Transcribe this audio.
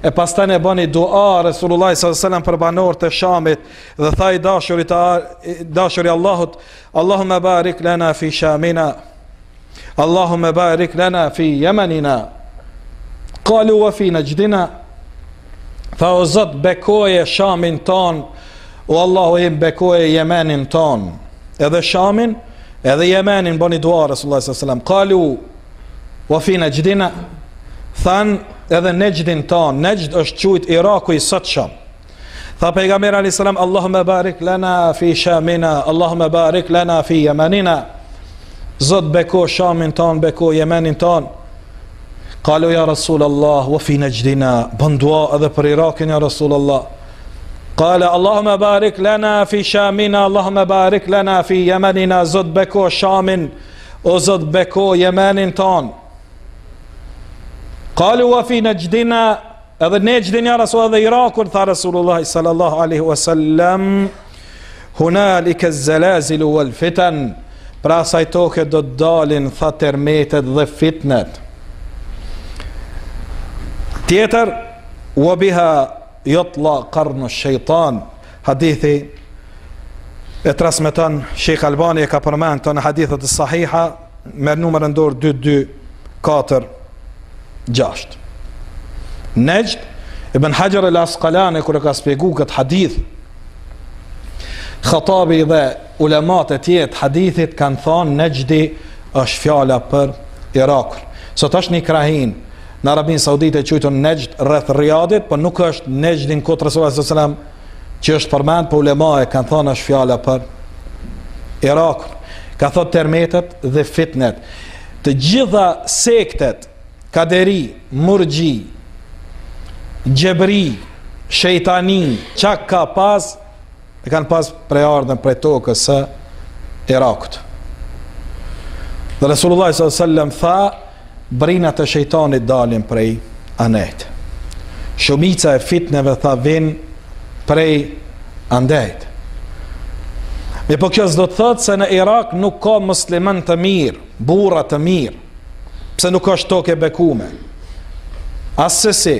e pastaj ne bani dua Resulullah sallallahu alaihi wasallam për banorët e Shamit dhe tha i dashuri Allahut, Allahumma barik lana fi Shamina, Allahumma barik lana fi Yemenina, qalu wa fi Najdina. Tha o Zot, bekoje Shamin ton, o Allahu im bekoje Yemenin ton, edhe Shamin edhe Yemenin bani dua Resulullah sallallahu alaihi wasallam. Qalu wa fi Najdina, than edhe Nejdin ton. Nejd është quajt Iraku i sotshëm. Tha pejgamberi alayhis salam, Allahumma barik lana fi Shamina, Allahumma barik lana fi Yemenina. Zot beko Shamin ton, beko Yemenin ton. Qalu ya Rasulullah wa fi Najdina, bën dua edhe për Irakin ya Rasulullah. Qala Allahumma barik lana fi Shamina, Allahumma barik lana fi Yemenina. Zot beko Shamin, o Zot beko Yemenin ton. Qalu wa fi Najdina, edhe Najdin ya Rasul, edhe Irakun. Tha Rasulullah sallallahu alaihi wasallam, hunalika az-zalazil wal fitan, pra asaj toke do të dalin tha termetet dhe fitnet. Tjetër, wa biha yutla qarnu ash-shaytan, hadithi e transmeton Sheikh Albani, e ka përmend në hadithet e sahiha me numrin dorë 2246. Najd, Ibn Hajar al-Asqalani kur e ka shpjegu këtë hadith, Khatabi dhe ulemat e tjetë hadithit kanë thonë Najdi është fjala për Irakun. Sot është një krahin në Arabinë Saudite e quajtur Najd rreth Riyadit, por nuk është Najdin kot Resulullah sallallahu alaihi wasallam që është përmend, por ulemae kanë thonë është fjala për Irakun. Ka thotë termetet dhe fitnet. Të gjitha sektet, Kaderi, Murgji, Gjebri, Shejtani, çka ka pas, e kanë pas prej ardhen prej tokës së Irakut. Dhe Resulullah sallallahu alaihi wasallam tha, brinat e shejtanit dalin prej anet. Shumica e fitneve tha vin prej andejt. Me po kjo s'do të thotë se në Irak nuk ka musliman të mirë, burra të mirë, pse nuk është tokë e bekume. Asësi,